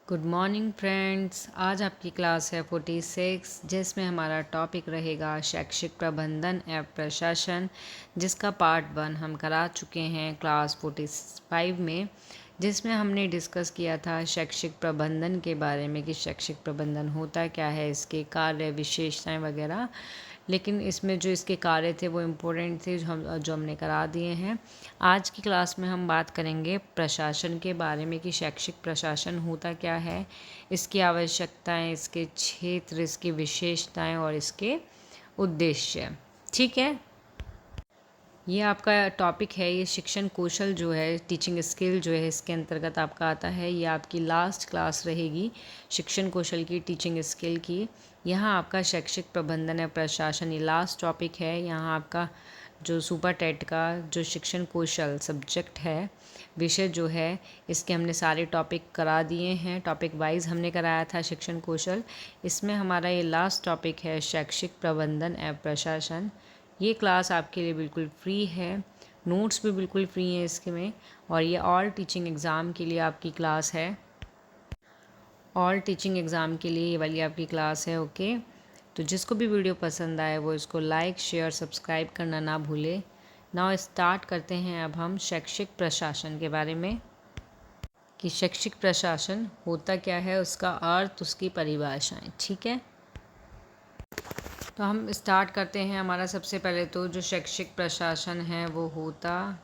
Good morning friends. आज आपकी class है 46 जिसमें हमारा टॉपिक रहेगा शैक्षिक प्रबंधन एवं प्रशासन, जिसका पार्ट 1 हम करा चुके हैं क्लास 45 में, जिसमें हमने डिस्कस किया था शैक्षिक प्रबंधन के बारे में कि शैक्षिक प्रबंधन होता क्या है, इसके कार्य विशेषताएं वगैरह। लेकिन इसमें जो इसके कार्य थे वो इम्पोर्टेंट थे जो हमने करा दिए हैं। आज की क्लास में हम बात करेंगे प्रशासन के बारे में कि शैक्षिक प्रशासन होता क्या है, इसकी आवश्यकताएं, इसके क्षेत्र, इसकी विशेषताएं और इसके उद्देश्य। ठीक है, ये आपका टॉपिक है। ये शिक्षण कौशल जो है, टीचिंग स्किल जो है, इसके अंतर्गत आपका आता है। ये आपकी लास्ट क्लास रहेगी शिक्षण कौशल की, टीचिंग स्किल की। यहाँ आपका शैक्षिक प्रबंधन है प्रशासन, ये लास्ट टॉपिक है। यहाँ आपका जो सुपर टेट का जो शिक्षण कौशल सब्जेक्ट है, विषय जो है, इसके हमने सारे टॉपिक करा दिए हैं। टॉपिक वाइज हमने कराया था शिक्षण कौशल। इसमें हमारा ये लास्ट टॉपिक है शैक्षिक प्रबंधन एवं प्रशासन। ये क्लास आपके लिए बिल्कुल फ्री है, नोट्स भी बिल्कुल फ्री हैं इसके में। और ये ऑल टीचिंग एग्ज़ाम के लिए आपकी क्लास है, ऑल टीचिंग एग्ज़ाम के लिए ये वाली आपकी क्लास है। ओके, तो जिसको भी वीडियो पसंद आए वो इसको लाइक, शेयर, सब्सक्राइब करना ना भूले। नाउ स्टार्ट करते हैं अब हम शैक्षिक प्रशासन के बारे में कि शैक्षिक प्रशासन होता क्या है, उसका अर्थ, उसकी परिभाषाएँ। ठीक है, तो हम स्टार्ट करते हैं। हमारा सबसे पहले तो जो शैक्षिक प्रशासन है वो होता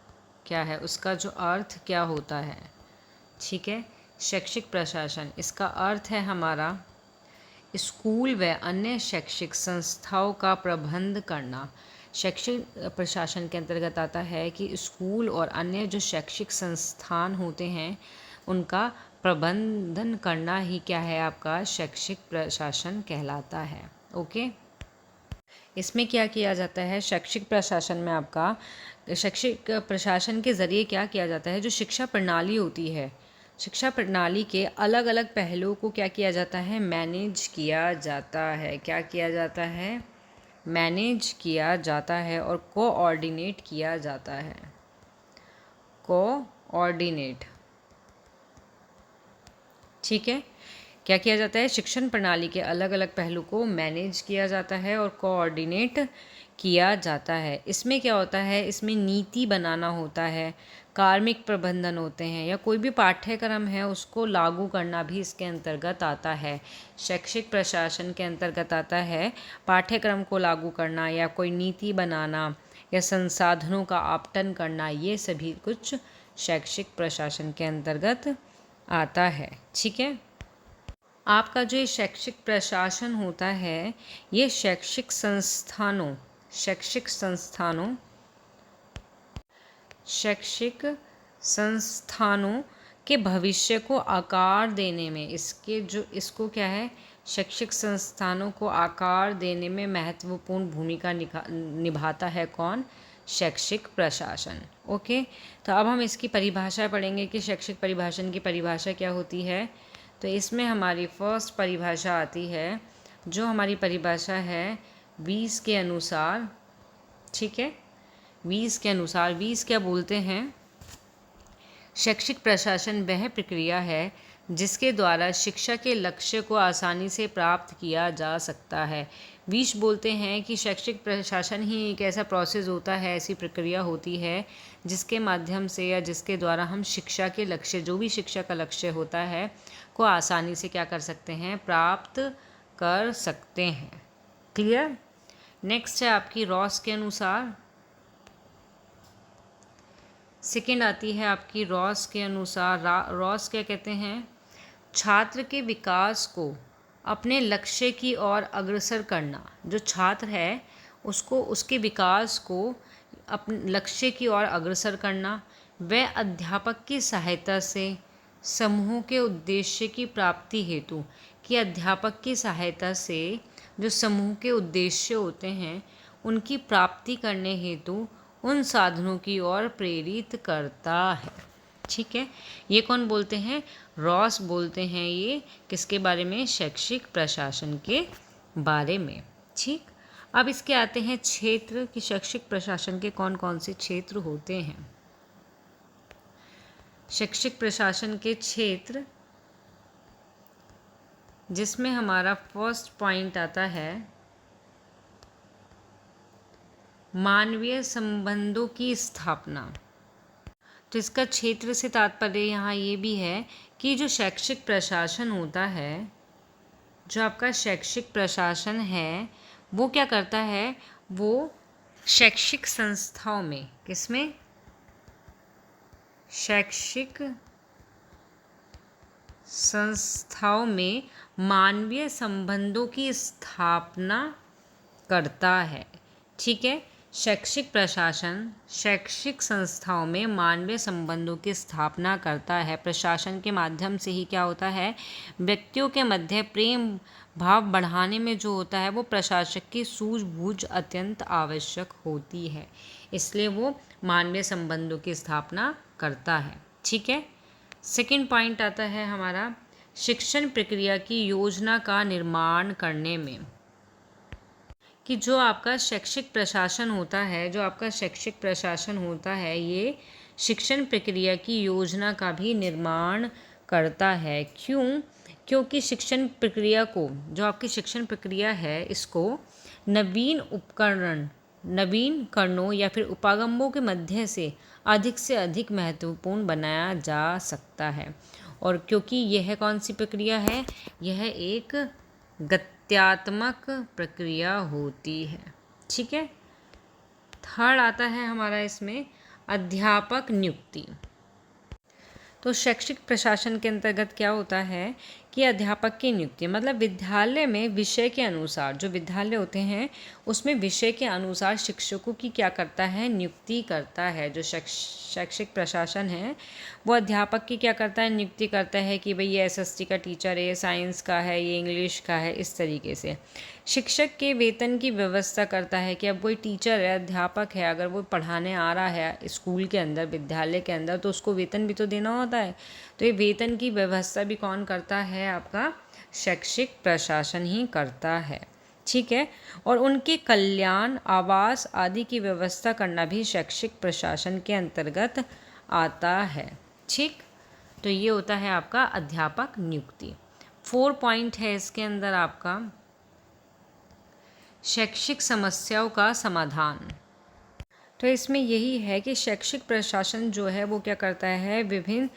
क्या है, उसका जो अर्थ क्या होता है। ठीक है, शैक्षिक प्रशासन, इसका अर्थ है हमारा स्कूल व अन्य शैक्षिक संस्थाओं का प्रबंध करना। शैक्षिक प्रशासन के अंतर्गत आता है कि स्कूल और अन्य जो शैक्षिक संस्थान होते हैं उनका प्रबंधन करना ही क्या है, आपका शैक्षिक प्रशासन कहलाता है। ओके, इसमें क्या किया जाता है शैक्षिक प्रशासन में, आपका शैक्षिक प्रशासन के ज़रिए क्या किया जाता है, जो शिक्षा प्रणाली होती है, शिक्षा प्रणाली के अलग अलग पहलुओं को क्या किया जाता है, मैनेज किया जाता है। क्या किया जाता है, मैनेज किया जाता है और कोऑर्डिनेट किया जाता है। कोऑर्डिनेट, ठीक है, क्या किया जाता है, शिक्षण प्रणाली के अलग अलग पहलू को मैनेज किया जाता है और कोऑर्डिनेट किया जाता है। इसमें क्या होता है, इसमें नीति बनाना होता है, कार्मिक प्रबंधन होते हैं, या कोई भी पाठ्यक्रम है उसको लागू करना भी इसके अंतर्गत आता है। शैक्षिक प्रशासन के अंतर्गत आता है पाठ्यक्रम को लागू करना, या कोई नीति बनाना, या संसाधनों का आवंटन करना, ये सभी कुछ शैक्षिक प्रशासन के अंतर्गत आता है। ठीक है, आपका जो ये शैक्षिक प्रशासन होता है, ये शैक्षिक संस्थानों के भविष्य को आकार देने में, इसको क्या है, शैक्षिक संस्थानों को आकार देने में महत्वपूर्ण भूमिका निभाता है। कौन, शैक्षिक प्रशासन। ओके, तो अब हम इसकी परिभाषा पढ़ेंगे कि शैक्षिक परिभाषण की परिभाषा क्या होती है। तो इसमें हमारी फर्स्ट परिभाषा आती है, जो हमारी परिभाषा है 20 के अनुसार। ठीक है, 20 के अनुसार, 20 क्या बोलते हैं, शैक्षिक प्रशासन वह प्रक्रिया है जिसके द्वारा शिक्षा के लक्ष्य को आसानी से प्राप्त किया जा सकता है। 20 बोलते हैं कि शैक्षिक प्रशासन ही एक ऐसा प्रोसेस होता है, ऐसी प्रक्रिया होती है जिसके माध्यम से या जिसके द्वारा हम शिक्षा के लक्ष्य, जो भी शिक्षा का लक्ष्य होता है, को आसानी से क्या कर सकते हैं, प्राप्त कर सकते हैं। क्लियर। नेक्स्ट है आपकी रॉस के अनुसार। सेकेंड आती है आपकी रॉस के अनुसार। रॉस क्या कहते हैं, छात्र के विकास को अपने लक्ष्य की ओर अग्रसर करना। जो छात्र है उसको, उसके विकास को अपने लक्ष्य की ओर अग्रसर करना, व अध्यापक की सहायता से समूह के उद्देश्य की प्राप्ति हेतु, कि अध्यापक की सहायता से जो समूह के उद्देश्य होते हैं उनकी प्राप्ति करने हेतु उन साधनों की ओर प्रेरित करता है। ठीक है, ये कौन बोलते हैं, रॉस बोलते हैं। ये किसके बारे में, शैक्षिक प्रशासन के बारे में। ठीक, अब इसके आते हैं क्षेत्र, कि शैक्षिक प्रशासन के कौन कौन से क्षेत्र होते हैं। शैक्षिक प्रशासन के क्षेत्र जिसमें हमारा फर्स्ट पॉइंट आता है मानवीय संबंधों की स्थापना। तो इसका क्षेत्र से तात्पर्य यहाँ ये भी है कि जो शैक्षिक प्रशासन होता है, जो आपका शैक्षिक प्रशासन है, वो क्या करता है, वो शैक्षिक संस्थाओं में, किसमें, शैक्षिक संस्थाओं में मानवीय संबंधों की स्थापना करता है। ठीक है, शैक्षिक प्रशासन शैक्षिक संस्थाओं में मानवीय संबंधों की स्थापना करता है। प्रशासन के माध्यम से ही क्या होता है, व्यक्तियों के मध्य प्रेम भाव बढ़ाने में जो होता है वो प्रशासक की सूझबूझ अत्यंत आवश्यक होती है, इसलिए वो मानवीय संबंधों की स्थापना करता है। ठीक है, सेकंड पॉइंट आता है हमारा शिक्षण प्रक्रिया की योजना का निर्माण करने में, कि जो आपका शैक्षिक प्रशासन होता है, जो आपका शैक्षिक प्रशासन होता है, ये शिक्षण प्रक्रिया की योजना का भी निर्माण करता है। क्यों? क्योंकि शिक्षण प्रक्रिया को, जो आपकी शिक्षण प्रक्रिया है, इसको नवीन नवीनकरणों या फिर उपागमों के मध्य से अधिक महत्वपूर्ण बनाया जा सकता है। और क्योंकि यह कौन सी प्रक्रिया है, यह एक गत्यात्मक प्रक्रिया होती है। ठीक है, थर्ड आता है हमारा इसमें अध्यापक नियुक्ति। तो शैक्षिक प्रशासन के अंतर्गत क्या होता है कि अध्यापक की नियुक्ति, मतलब विद्यालय में विषय के अनुसार, जो विद्यालय होते हैं उसमें विषय के अनुसार शिक्षकों की क्या करता है, नियुक्ति करता है। जो शैक्षिक प्रशासन है वो अध्यापक की क्या करता है, नियुक्ति करता है कि भाई ये एसएसटी का टीचर है, ये साइंस का है, ये इंग्लिश का है, इस तरीके से। शिक्षक के वेतन की व्यवस्था करता है कि अब कोई टीचर है, अध्यापक है, अगर वो पढ़ाने आ रहा है स्कूल के अंदर, विद्यालय के अंदर, तो उसको वेतन भी तो देना होता है। तो ये वेतन की व्यवस्था भी कौन करता है, आपका शैक्षिक प्रशासन ही करता है। ठीक है, और उनके कल्याण, आवास आदि की व्यवस्था करना भी शैक्षिक प्रशासन के अंतर्गत आता है। ठीक, तो ये होता है आपका अध्यापक नियुक्ति। 4 पॉइंट है इसके अंदर आपका शैक्षिक समस्याओं का समाधान। तो इसमें यही है कि शैक्षिक प्रशासन जो है वो क्या करता है, विभिन्न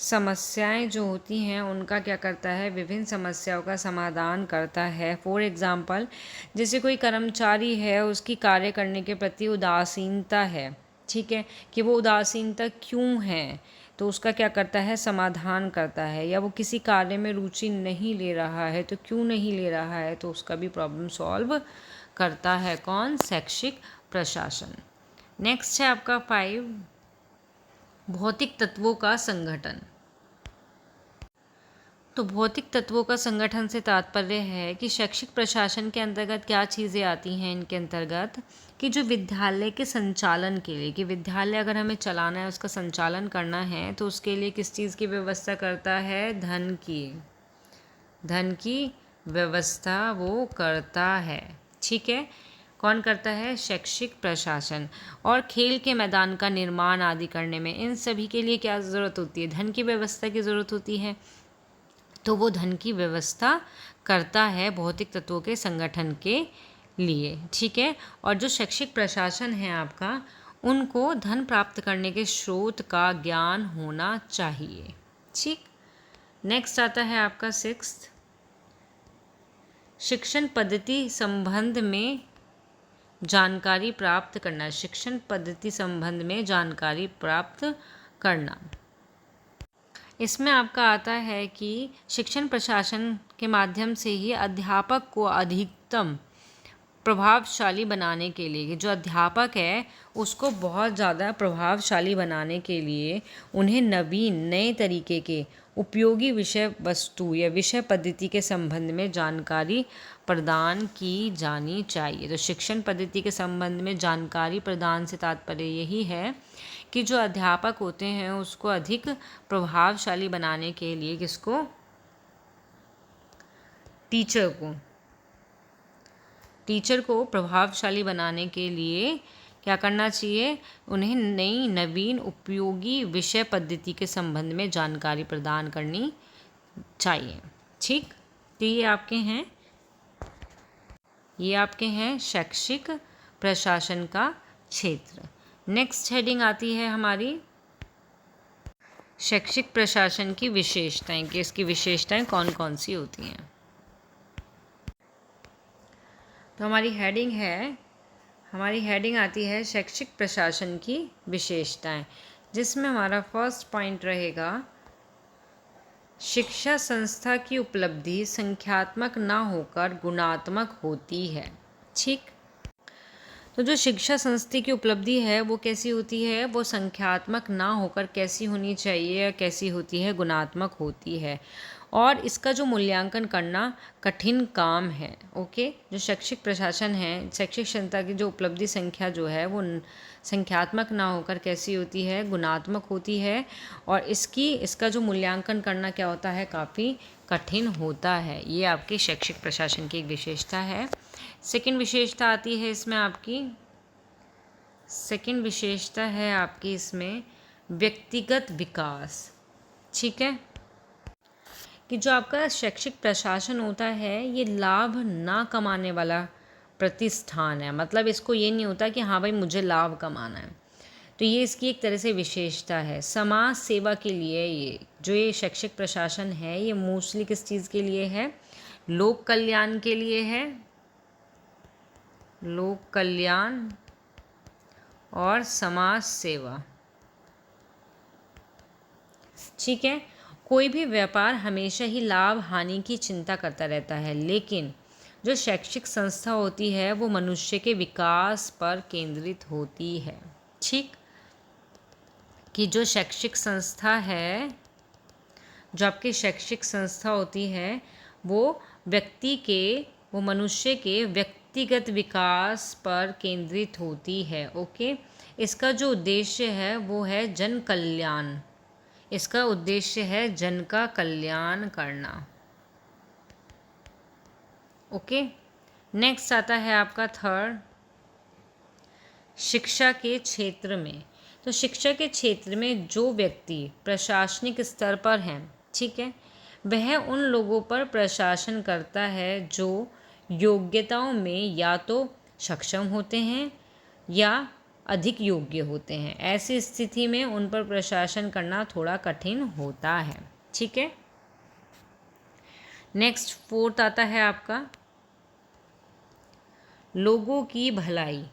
समस्याएं जो होती हैं उनका क्या करता है, विभिन्न समस्याओं का समाधान करता है। फॉर एग्ज़ाम्पल, जैसे कोई कर्मचारी है, उसकी कार्य करने के प्रति उदासीनता है, ठीक है, कि वो उदासीनता क्यों है, तो उसका क्या करता है, समाधान करता है। या वो किसी कार्य में रुचि नहीं ले रहा है, तो क्यों नहीं ले रहा है, तो उसका भी प्रॉब्लम सॉल्व करता है कौन, शैक्षिक प्रशासन। नेक्स्ट है आपका 5 भौतिक तत्वों का संगठन। तो भौतिक तत्वों का संगठन से तात्पर्य है कि शैक्षिक प्रशासन के अंतर्गत क्या चीज़ें आती हैं इनके अंतर्गत, कि जो विद्यालय के संचालन के लिए, कि विद्यालय अगर हमें चलाना है, उसका संचालन करना है, तो उसके लिए किस चीज़ की व्यवस्था करता है, धन की व्यवस्था वो करता है। ठीक है, कौन करता है, शैक्षिक प्रशासन। और खेल के मैदान का निर्माण आदि करने में, इन सभी के लिए क्या ज़रूरत होती है, धन की व्यवस्था की ज़रूरत होती है, तो वो धन की व्यवस्था करता है भौतिक तत्वों के संगठन के लिए। ठीक है, और जो शैक्षिक प्रशासन है आपका, उनको धन प्राप्त करने के स्रोत का ज्ञान होना चाहिए। ठीक, नेक्स्ट आता है आपका 6 शिक्षण पद्धति संबंध में जानकारी प्राप्त करना। शिक्षण पद्धति संबंध में जानकारी प्राप्त करना, इसमें आपका आता है कि शिक्षण प्रशासन के माध्यम से ही अध्यापक को अधिकतम प्रभावशाली बनाने के लिए, जो अध्यापक है उसको बहुत ज़्यादा प्रभावशाली बनाने के लिए उन्हें नवीन नए तरीके के उपयोगी विषय वस्तु या विषय पद्धति के संबंध में जानकारी प्रदान की जानी चाहिए। तो शिक्षण पद्धति के संबंध में जानकारी प्रदान से तात्पर्य यही है कि जो अध्यापक होते हैं उसको अधिक प्रभावशाली बनाने के लिए, किसको, टीचर को प्रभावशाली बनाने के लिए क्या करना चाहिए, उन्हें नई नवीन उपयोगी विषय पद्धति के संबंध में जानकारी प्रदान करनी चाहिए। ठीक, तो ये आपके हैं शैक्षिक प्रशासन का क्षेत्र। नेक्स्ट हेडिंग आती है हमारी शैक्षिक प्रशासन की विशेषताएं, कि इसकी विशेषताएं कौन कौन सी होती हैं। तो हमारी हेडिंग आती है शैक्षिक प्रशासन की विशेषताएं, जिसमें हमारा फर्स्ट पॉइंट रहेगा शिक्षा संस्था की उपलब्धि संख्यात्मक ना होकर गुणात्मक होती है। ठीक, तो जो शिक्षा संस्था की उपलब्धि है वो कैसी होती है, वो संख्यात्मक ना होकर कैसी होनी चाहिए, कैसी होती है, गुणात्मक होती है। और इसका जो मूल्यांकन करना कठिन काम है। ओके, जो शैक्षिक प्रशासन है, शैक्षिक संस्था की जो उपलब्धि संख्या जो है वो संख्यात्मक ना होकर कैसी होती है, गुणात्मक होती है। और इसका जो मूल्यांकन करना क्या होता है, काफ़ी कठिन होता है। ये आपकी शैक्षिक प्रशासन की एक विशेषता है। सेकंड विशेषता आती है इसमें इसमें व्यक्तिगत विकास। ठीक है, कि जो आपका शैक्षिक प्रशासन होता है ये लाभ ना कमाने वाला प्रतिष्ठान है। मतलब इसको ये नहीं होता कि हाँ भाई मुझे लाभ कमाना है, तो ये इसकी एक तरह से विशेषता है। समाज सेवा के लिए ये शैक्षिक प्रशासन है ये मोस्टली किस चीज़ के लिए है, लोक कल्याण के लिए है, लोक कल्याण और समाज सेवा। ठीक है, कोई भी व्यापार हमेशा ही लाभ हानि की चिंता करता रहता है, लेकिन जो शैक्षिक संस्था होती है वो मनुष्य के विकास पर केंद्रित होती है। ठीक, कि जो शैक्षिक संस्था है, जो आपकी शैक्षिक संस्था होती है वो मनुष्य के व्यक्तिगत विकास पर केंद्रित होती है। ओके, इसका जो उद्देश्य है वो है जन कल्याण। इसका उद्देश्य है जन का कल्याण करना। ओके, नेक्स्ट आता है आपका थर्ड, शिक्षा के क्षेत्र में। तो शिक्षा के क्षेत्र में जो व्यक्ति प्रशासनिक स्तर पर हैं, ठीक है, वह उन लोगों पर प्रशासन करता है जो योग्यताओं में या तो सक्षम होते हैं या अधिक योग्य होते हैं। ऐसी स्थिति में उन पर प्रशासन करना थोड़ा कठिन होता है। ठीक है, नेक्स्ट फोर्थ आता है आपका लोगों की भलाई।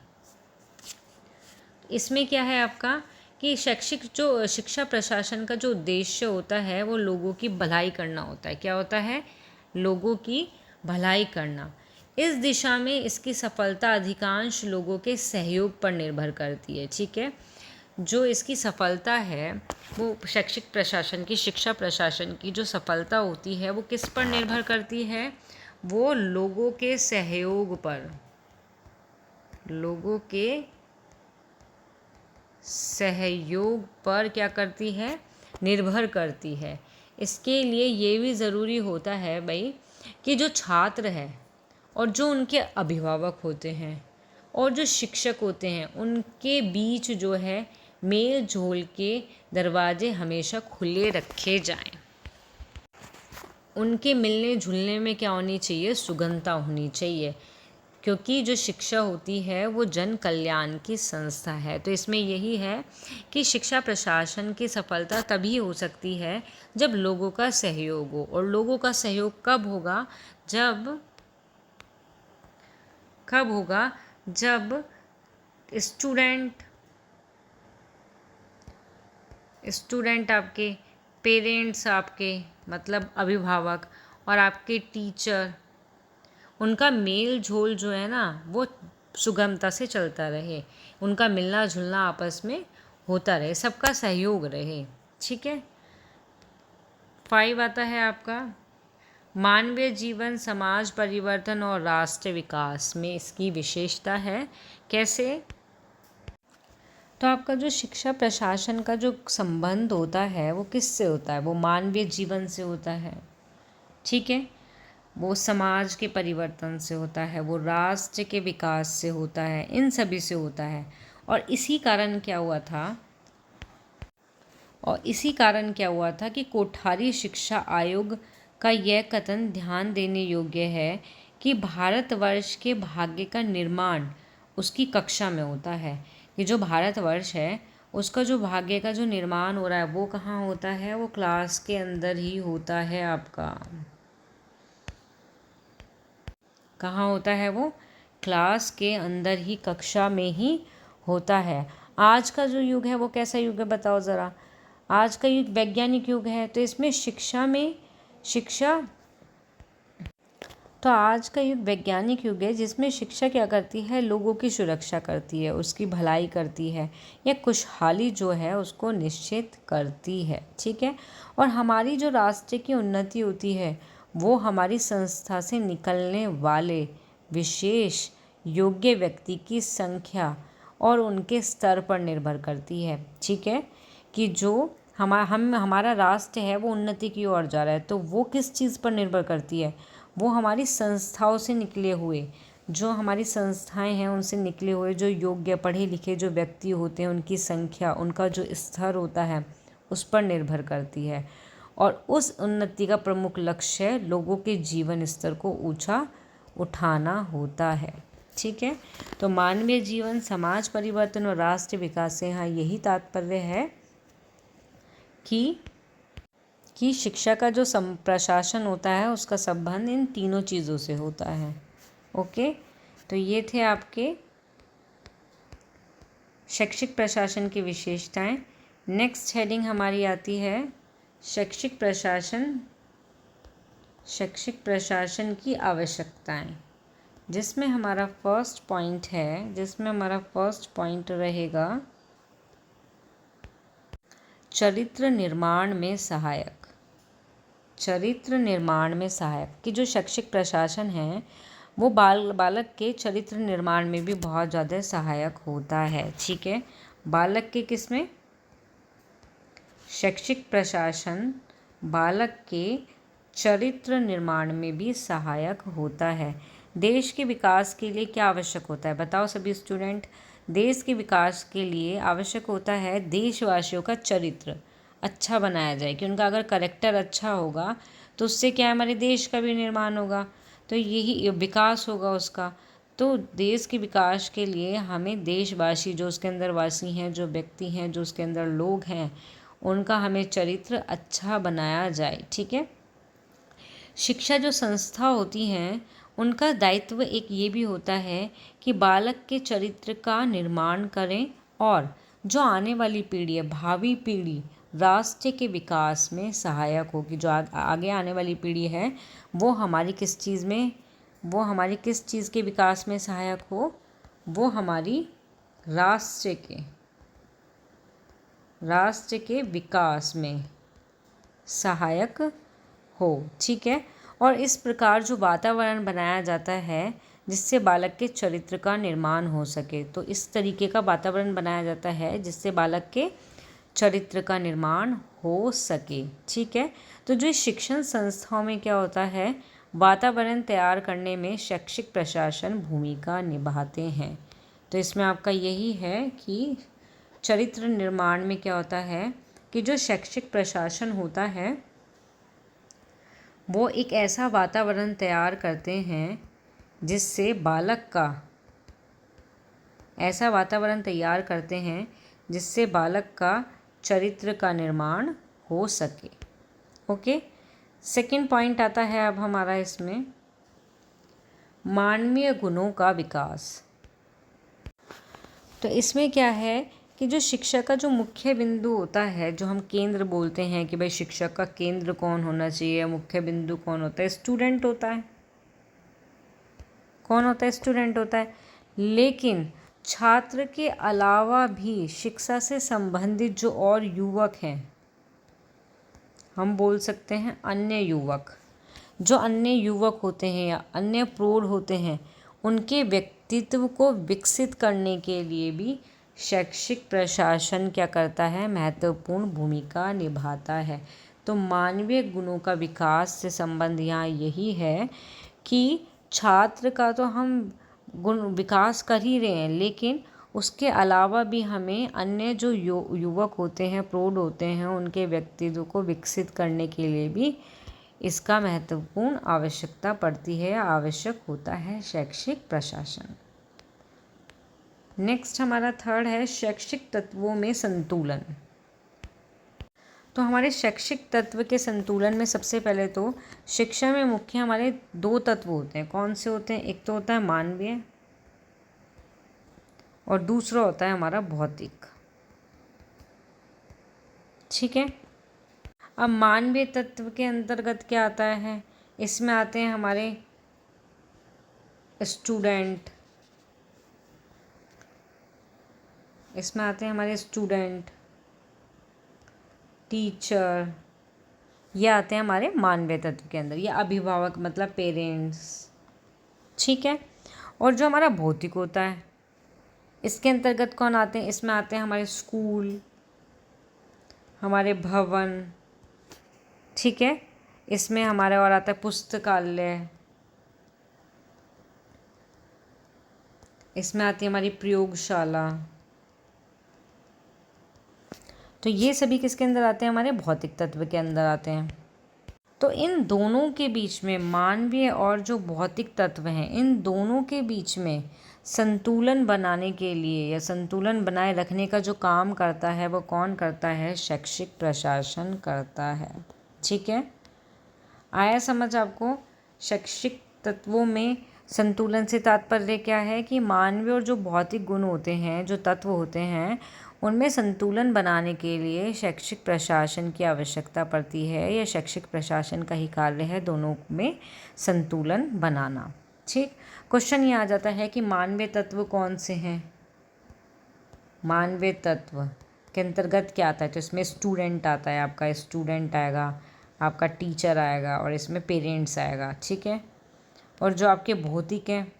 इसमें क्या है आपका कि शिक्षा प्रशासन का जो उद्देश्य होता है वो लोगों की भलाई करना होता है। क्या होता है, लोगों की भलाई करना। इस दिशा में इसकी सफलता अधिकांश लोगों के सहयोग पर निर्भर करती है। ठीक है, जो इसकी सफलता है वो शिक्षा प्रशासन की जो सफलता होती है वो किस पर निर्भर करती है, वो लोगों के सहयोग पर, लोगों के सहयोग पर क्या करती है, निर्भर करती है। इसके लिए ये भी ज़रूरी होता है भाई कि जो छात्र है और जो उनके अभिभावक होते हैं और जो शिक्षक होते हैं उनके बीच जो है मेल जोल के दरवाजे हमेशा खुले रखे जाएं। उनके मिलने जुलने में क्या होनी चाहिए, सुगमता होनी चाहिए, क्योंकि जो शिक्षा होती है वो जन कल्याण की संस्था है। तो इसमें यही है कि शिक्षा प्रशासन की सफलता तभी हो सकती है जब लोगों का सहयोग हो। और लोगों का सहयोग कब होगा, जब स्टूडेंट आपके, पेरेंट्स आपके मतलब अभिभावक और आपके टीचर, उनका मेल जोल जो है ना वो सुगमता से चलता रहे, उनका मिलना जुलना आपस में होता रहे, सबका सहयोग रहे। ठीक है, 5 आता है आपका मानवीय जीवन, समाज परिवर्तन और राष्ट्र विकास में इसकी विशेषता है। कैसे, तो आपका जो शिक्षा प्रशासन का जो संबंध होता है वो किससे होता है, वो मानवीय जीवन से होता है। ठीक है, वो समाज के परिवर्तन से होता है, वो राष्ट्र के विकास से होता है, इन सभी से होता है। और इसी कारण क्या हुआ था कि कोठारी शिक्षा आयोग का यह कथन ध्यान देने योग्य है कि भारतवर्ष के भाग्य का निर्माण उसकी कक्षा में होता है। कि जो भारतवर्ष है उसका जो भाग्य का जो निर्माण हो रहा है वो कहाँ होता है, वो क्लास के अंदर ही होता है। आपका कहाँ होता है, वो क्लास के अंदर ही, कक्षा में ही होता है। आज का जो युग है वो कैसा युग है बताओ ज़रा। आज का युग वैज्ञानिक युग है, तो इसमें शिक्षा तो आज का युग वैज्ञानिक युग है जिसमें शिक्षा क्या करती है, लोगों की सुरक्षा करती है, उसकी भलाई करती है, या खुशहाली जो है उसको निश्चित करती है। ठीक है। और हमारी जो राष्ट्र की उन्नति होती है वो हमारी संस्था से निकलने वाले विशेष योग्य व्यक्ति की संख्या और उनके स्तर पर निर्भर करती है। ठीक है। कि जो हमारा राष्ट्र है वो उन्नति की ओर जा रहा है, तो वो किस चीज़ पर निर्भर करती है, वो हमारी संस्थाओं से निकले हुए, जो हमारी संस्थाएं हैं उनसे निकले हुए जो योग्य पढ़े लिखे जो व्यक्ति होते हैं उनकी संख्या, उनका जो स्तर होता है उस पर निर्भर करती है। और उस उन्नति का प्रमुख लक्ष्य लोगों के जीवन स्तर को ऊंचा उठाना होता है। ठीक है। तो मानवीय जीवन, समाज परिवर्तन और राष्ट्र विकास से यहाँ यही तात्पर्य है कि शिक्षा का जो प्रशासन होता है उसका संबंध इन तीनों चीज़ों से होता है। ओके। तो ये थे आपके शैक्षिक प्रशासन की विशेषताएं। नेक्स्ट हेडिंग हमारी आती है शैक्षिक प्रशासन की आवश्यकताएं, जिसमें हमारा फर्स्ट पॉइंट रहेगा चरित्र निर्माण में सहायक। कि जो शैक्षिक प्रशासन है वो बालक के चरित्र निर्माण में भी बहुत ज़्यादा सहायक होता है। ठीक है। बालक के किसमें, शैक्षिक प्रशासन बालक के चरित्र निर्माण में भी सहायक होता है। देश के विकास के लिए क्या आवश्यक होता है बताओ सभी स्टूडेंट। देश के विकास के लिए आवश्यक होता है देशवासियों का चरित्र अच्छा बनाया जाए, कि उनका अगर करेक्टर अच्छा होगा तो उससे क्या है, हमारे देश का भी निर्माण होगा, तो यही विकास होगा उसका। तो देश के विकास के लिए हमें देशवासी, जो उसके अंदर वासी हैं, जो व्यक्ति हैं, जो उसके अंदर लोग हैं, उनका हमें चरित्र अच्छा बनाया जाए। ठीक है। शिक्षा जो संस्था होती हैं उनका दायित्व एक ये भी होता है कि बालक के चरित्र का निर्माण करें, और जो आने वाली पीढ़ी है, भावी पीढ़ी, राष्ट्र के विकास में सहायक होगी। जो आगे आने वाली पीढ़ी है वो हमारी किस चीज़ के विकास में सहायक हो, वो हमारी राष्ट्र के विकास में सहायक हो। ठीक है। और इस प्रकार जो वातावरण बनाया जाता है जिससे बालक के चरित्र का निर्माण हो सके, तो इस तरीके का वातावरण बनाया जाता है जिससे बालक के चरित्र का निर्माण हो सके। ठीक है। तो जो शिक्षण संस्थाओं में क्या होता है, वातावरण तैयार करने में शैक्षिक प्रशासन भूमिका निभाते हैं। तो इसमें आपका यही है कि चरित्र निर्माण में क्या होता है कि जो शैक्षिक प्रशासन होता है वो एक ऐसा वातावरण तैयार करते हैं जिससे बालक का चरित्र का निर्माण हो सके। ओके। सेकंड पॉइंट आता है अब हमारा इसमें मानवीय गुणों का विकास। तो इसमें क्या है कि जो शिक्षा का जो मुख्य बिंदु होता है, जो हम केंद्र बोलते हैं कि भाई शिक्षक का केंद्र कौन होना चाहिए, मुख्य बिंदु कौन होता है, स्टूडेंट होता है। कौन होता है, स्टूडेंट होता है। लेकिन छात्र के अलावा भी शिक्षा से संबंधित जो और युवक हैं, हम बोल सकते हैं अन्य युवक, जो अन्य युवक होते हैं या अन्य प्रौढ़ होते हैं, उनके व्यक्तित्व को विकसित करने के लिए भी शैक्षिक प्रशासन क्या करता है, महत्वपूर्ण भूमिका निभाता है। तो मानवीय गुणों का विकास से संबंध यहाँ यही है कि छात्र का तो हम गुण विकास कर ही रहे हैं, लेकिन उसके अलावा भी हमें अन्य जो युवक होते हैं, प्रौढ़ होते हैं, उनके व्यक्तित्व को विकसित करने के लिए भी इसका महत्वपूर्ण आवश्यकता पड़ती है या आवश्यक होता है शैक्षिक प्रशासन। नेक्स्ट हमारा थर्ड है शैक्षिक तत्वों में संतुलन। तो हमारे शैक्षिक तत्व के संतुलन में सबसे पहले तो शिक्षा में मुख्य हमारे 2 तत्व होते हैं। कौन से होते हैं? एक तो होता है मानवीय और दूसरा होता है हमारा भौतिक। ठीक है। अब मानवीय तत्व के अंतर्गत क्या आता है? इसमें आते हैं हमारे स्टूडेंट, टीचर, ये आते हैं हमारे मानवीय तत्व के अंदर, या अभिभावक मतलब पेरेंट्स। ठीक है। और जो हमारा भौतिक होता है इसके अंतर्गत कौन आते हैं? इसमें आते हैं हमारे स्कूल, हमारे भवन। ठीक है। इसमें हमारा और आता है पुस्तकालय, इसमें आती है हमारी प्रयोगशाला। तो ये सभी किसके अंदर आते हैं? हमारे भौतिक तत्व के अंदर आते हैं। तो इन दोनों के बीच में, मानवीय और जो भौतिक तत्व हैं, इन दोनों के बीच में संतुलन बनाने के लिए या संतुलन बनाए रखने का जो काम करता है वो कौन करता है? शैक्षिक प्रशासन करता है। ठीक है। आया समझ आपको? शैक्षिक तत्वों में संतुलन से तात्पर्य क्या है कि मानवीय और जो भौतिक गुण होते हैं, जो तत्व होते हैं, उनमें संतुलन बनाने के लिए शैक्षिक प्रशासन की आवश्यकता पड़ती है, या शैक्षिक प्रशासन का ही कार्य है दोनों में संतुलन बनाना। ठीक। क्वेश्चन ये आ जाता है कि मानवीय तत्व कौन से हैं? मानवीय तत्व के अंतर्गत क्या आता है? तो इसमें स्टूडेंट आता है, आपका स्टूडेंट आएगा, आपका टीचर आएगा और इसमें पेरेंट्स आएगा। ठीक है। और जो आपके भौतिक हैं,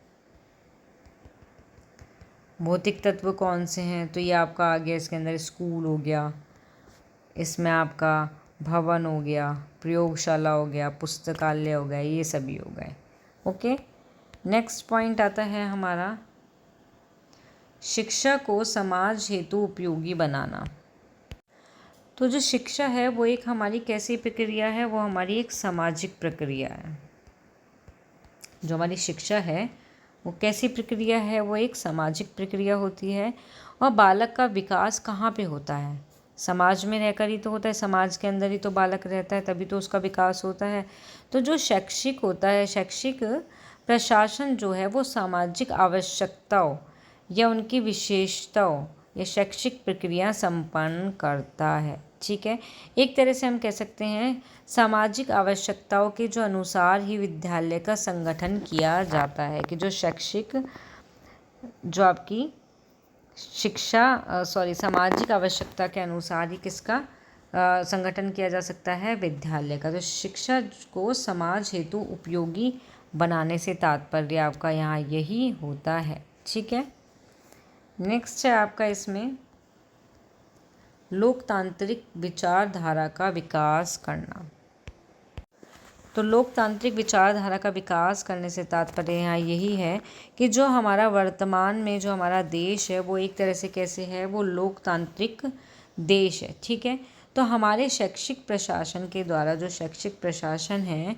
भौतिक तत्व कौन से हैं? तो ये आपका आ गया इसके अंदर स्कूल हो गया, इसमें आपका भवन हो गया, प्रयोगशाला हो गया, पुस्तकालय हो गया, ये सभी हो गए। ओके। नेक्स्ट पॉइंट आता है हमारा शिक्षा को समाज हेतु उपयोगी बनाना। तो जो शिक्षा है वो एक हमारी कैसी प्रक्रिया है? वो हमारी एक सामाजिक प्रक्रिया है। जो हमारी शिक्षा है वो कैसी प्रक्रिया है? वो एक सामाजिक प्रक्रिया होती है। और बालक का विकास कहाँ पे होता है? समाज में रहकर ही तो होता है, समाज के अंदर ही तो बालक रहता है, तभी तो उसका विकास होता है। तो जो शैक्षिक होता है, शैक्षिक प्रशासन जो है वो सामाजिक आवश्यकताओं या उनकी विशेषताओं या शैक्षिक प्रक्रिया संपन्न करता है। ठीक है। एक तरह से हम कह सकते हैं सामाजिक आवश्यकताओं के जो अनुसार ही विद्यालय का संगठन किया जाता है, कि जो शैक्षिक, जो आपकी शिक्षा सामाजिक आवश्यकता के अनुसार ही किसका संगठन किया जा सकता है? विद्यालय का। तो शिक्षा को समाज हेतु उपयोगी बनाने से तात्पर्य आपका यहाँ यही होता है। ठीक है। नेक्स्ट है आपका इसमें लोकतांत्रिक विचारधारा का विकास करना। तो लोकतांत्रिक विचारधारा का विकास करने से तात्पर्य यहाँ यही है कि जो हमारा वर्तमान में जो हमारा देश है वो एक तरह से कैसे है? वो लोकतांत्रिक देश है। ठीक है। तो हमारे शैक्षिक प्रशासन के द्वारा, जो शैक्षिक प्रशासन है,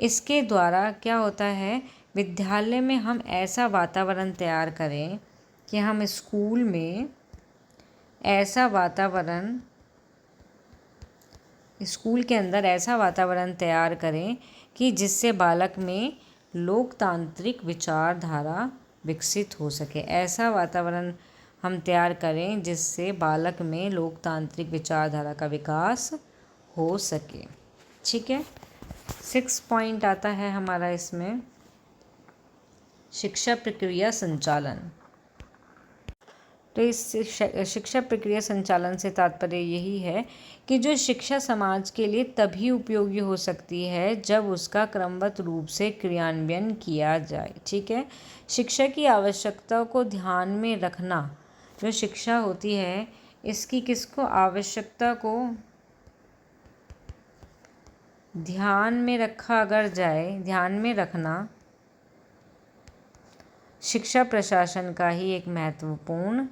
इसके द्वारा क्या होता है? विद्यालय में हम ऐसा वातावरण तैयार करें कि हम स्कूल में ऐसा वातावरण, स्कूल के अंदर ऐसा वातावरण तैयार करें कि जिससे बालक में लोकतांत्रिक विचारधारा विकसित हो सके। ऐसा वातावरण हम तैयार करें जिससे बालक में लोकतांत्रिक विचारधारा का विकास हो सके। ठीक है। 6 पॉइंट आता है हमारा इसमें शिक्षा प्रक्रिया संचालन। तो इस शिक्षा प्रक्रिया संचालन से तात्पर्य यही है कि जो शिक्षा समाज के लिए तभी उपयोगी हो सकती है जब उसका क्रमबद्ध रूप से क्रियान्वयन किया जाए। ठीक है। शिक्षा की आवश्यकताओं को ध्यान में रखना, जो शिक्षा होती है इसकी किसको आवश्यकता को ध्यान में रखा अगर जाए, ध्यान में रखना शिक्षा प्रशासन का ही एक महत्वपूर्ण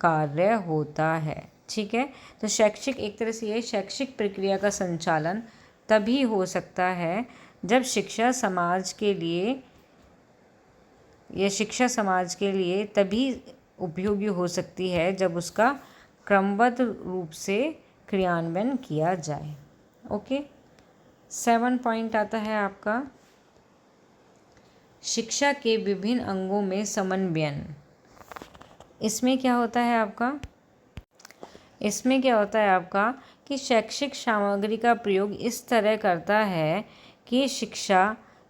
कार्य होता है। ठीक है। तो शैक्षिक, एक तरह से ये शैक्षिक प्रक्रिया का संचालन तभी हो सकता है जब शिक्षा समाज के लिए तभी उपयोगी हो सकती है जब उसका क्रमबद्ध रूप से क्रियान्वयन किया जाए। ओके, 7 पॉइंट आता है आपका शिक्षा के विभिन्न अंगों में समन्वयन। इसमें क्या होता है आपका कि शैक्षिक सामग्री का प्रयोग इस तरह करता है कि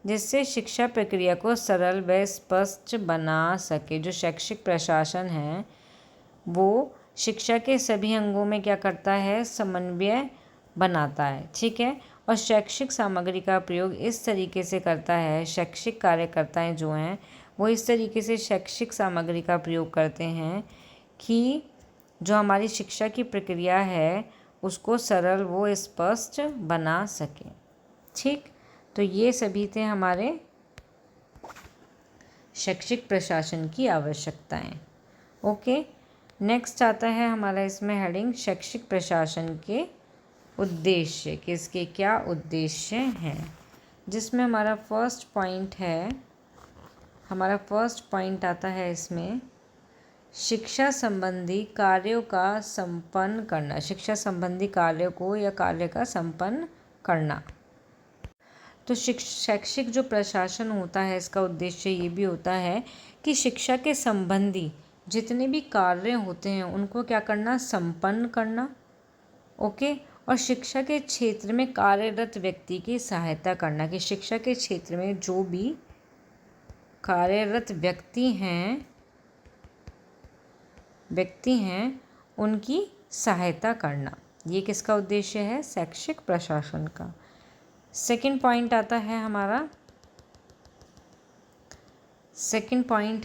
जिससे शिक्षा प्रक्रिया को सरल व स्पष्ट बना सके। जो शैक्षिक प्रशासन है वो शिक्षा के सभी अंगों में क्या करता है, समन्वय बनाता है। ठीक है, और शैक्षिक सामग्री का प्रयोग इस तरीके से करता है, शैक्षिक कार्यकर्ताएं जो हैं वो इस तरीके से शैक्षिक सामग्री का प्रयोग करते हैं कि जो हमारी शिक्षा की प्रक्रिया है उसको सरल व स्पष्ट बना सके। ठीक, तो ये सभी थे हमारे शैक्षिक प्रशासन की आवश्यकताएं। ओके, नेक्स्ट आता है हमारा इसमें हेडिंग शैक्षिक प्रशासन के उद्देश्य, कि इसके क्या उद्देश्य हैं, जिसमें हमारा फर्स्ट पॉइंट आता है इसमें शिक्षा संबंधी कार्यों का संपन्न करना। शिक्षा संबंधी कार्यों को या कार्य का संपन्न करना। तो शैक्षिक जो प्रशासन होता है इसका उद्देश्य ये भी होता है कि शिक्षा के संबंधी जितने भी कार्य होते हैं उनको क्या करना, संपन्न करना। ओके, और शिक्षा के क्षेत्र में कार्यरत व्यक्ति की सहायता करना, कि शिक्षा के क्षेत्र में जो भी कार्यरत व्यक्ति हैं उनकी सहायता करना। ये किसका उद्देश्य है, शैक्षिक प्रशासन का। सेकंड पॉइंट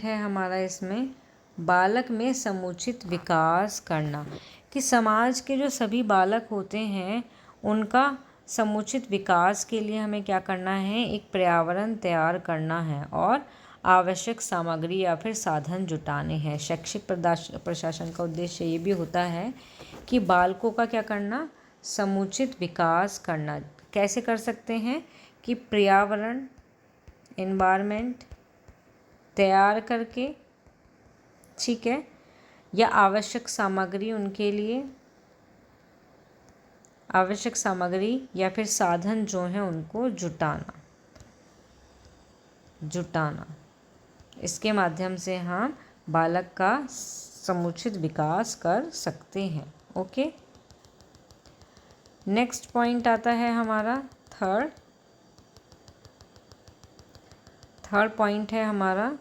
है हमारा इसमें बालक में समुचित विकास करना, कि समाज के जो सभी बालक होते हैं उनका समुचित विकास के लिए हमें क्या करना है, एक पर्यावरण तैयार करना है और आवश्यक सामग्री या फिर साधन जुटाने हैं। शैक्षिक प्रशासन का उद्देश्य ये भी होता है कि बालकों का क्या करना, समुचित विकास करना। कैसे कर सकते हैं कि पर्यावरण, एनवायरनमेंट तैयार करके, ठीक है, या आवश्यक सामग्री उनके लिए, आवश्यक सामग्री या फिर साधन जो हैं उनको जुटाना। इसके माध्यम से हम बालक का समुचित विकास कर सकते हैं। ओके, नेक्स्ट पॉइंट आता है हमारा थर्ड पॉइंट है हमारा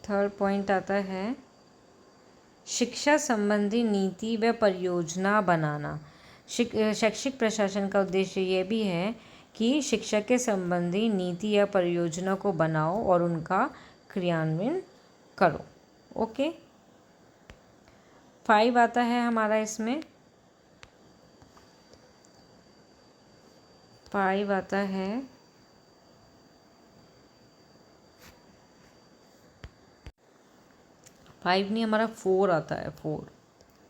थर्ड पॉइंट आता है शिक्षा संबंधी नीति व परियोजना बनाना। शैक्षिक प्रशासन का उद्देश्य ये भी है कि शिक्षा के संबंधी नीति या परियोजना को बनाओ और उनका क्रियान्वयन करो। ओके, 5 आता है हमारा इसमें 5 आता है हमारा 4 आता है।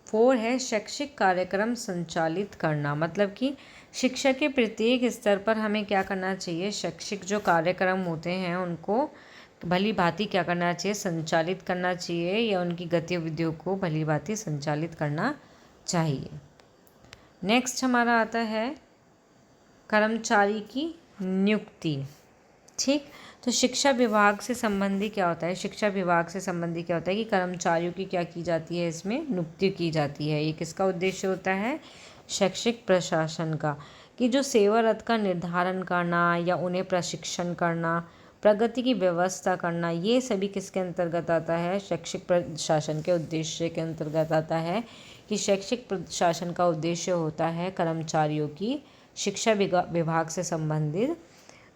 4 है शैक्षिक कार्यक्रम संचालित करना, मतलब कि शिक्षा के प्रत्येक स्तर पर हमें क्या करना चाहिए, शैक्षिक जो कार्यक्रम होते हैं उनको भली भांति क्या करना चाहिए, संचालित करना चाहिए, या उनकी गतिविधियों को भली भांति संचालित करना चाहिए। नेक्स्ट हमारा आता है कर्मचारी की नियुक्ति। ठीक, तो शिक्षा विभाग से संबंधी क्या होता है, कि कर्मचारियों की क्या की जाती है, इसमें नियुक्ति की जाती है। ये किसका उद्देश्य होता है, शैक्षिक प्रशासन का, कि जो सेवारत का निर्धारण करना या उन्हें प्रशिक्षण करना, प्रगति की व्यवस्था करना, ये सभी किसके अंतर्गत आता है, शैक्षिक प्रशासन के उद्देश्य के अंतर्गत आता है। कि शैक्षिक प्रशासन का उद्देश्य होता है कर्मचारियों की, शिक्षा विभाग से संबंधित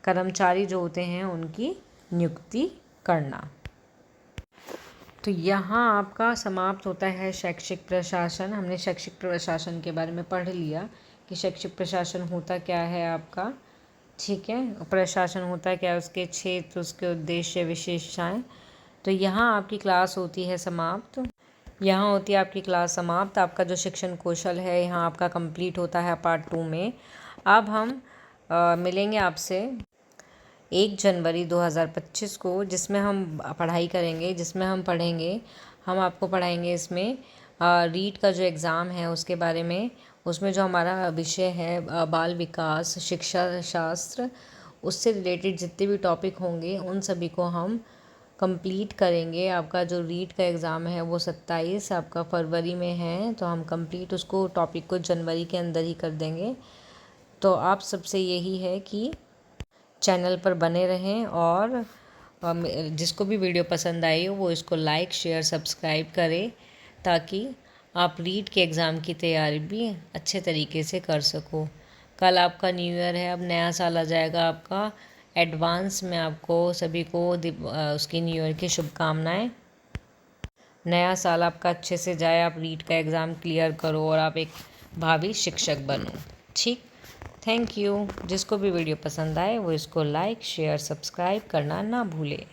कर्मचारी जो होते हैं उनकी नियुक्ति करना। तो यहाँ आपका समाप्त होता है शैक्षिक प्रशासन। हमने शैक्षिक प्रशासन के बारे में पढ़ लिया कि शैक्षिक प्रशासन होता क्या है आपका, ठीक है, प्रशासन होता क्या है, उसके क्षेत्र, उसके उद्देश्य, विशेषताएं। तो यहाँ आपकी क्लास होती है समाप्त। यहाँ होती है आपकी क्लास समाप्त। आपका जो शिक्षण कौशल है यहाँ आपका कंप्लीट होता है पार्ट 2 में। अब हम मिलेंगे आपसे 1 जनवरी 2025 को, जिसमें हम पढ़ाई करेंगे, जिसमें हम पढ़ेंगे, हम आपको पढ़ाएंगे इसमें रीट का जो एग्ज़ाम है उसके बारे में। उसमें जो हमारा विषय है बाल विकास शिक्षा शास्त्र, उससे रिलेटेड जितने भी टॉपिक होंगे उन सभी को हम कंप्लीट करेंगे। आपका जो रीट का एग्ज़ाम है वो 27 आपका फरवरी में है, तो हम कंप्लीट उसको टॉपिक को जनवरी के अंदर ही कर देंगे। तो आप सबसे यही है कि चैनल पर बने रहें और जिसको भी वीडियो पसंद आई हो वो इसको लाइक शेयर सब्सक्राइब करें, ताकि आप रीट के एग्ज़ाम की तैयारी भी अच्छे तरीके से कर सको। कल आपका न्यू ईयर है, अब नया साल आ जाएगा आपका। एडवांस में आपको सभी को उसकी न्यू ईयर की शुभकामनाएं। नया साल आपका अच्छे से जाए, आप रीट का एग्ज़ाम क्लियर करो और आप एक भावी शिक्षक बनो। ठीक, थैंक यू। जिसको भी वीडियो पसंद आए वो इसको लाइक शेयर सब्सक्राइब करना ना भूले।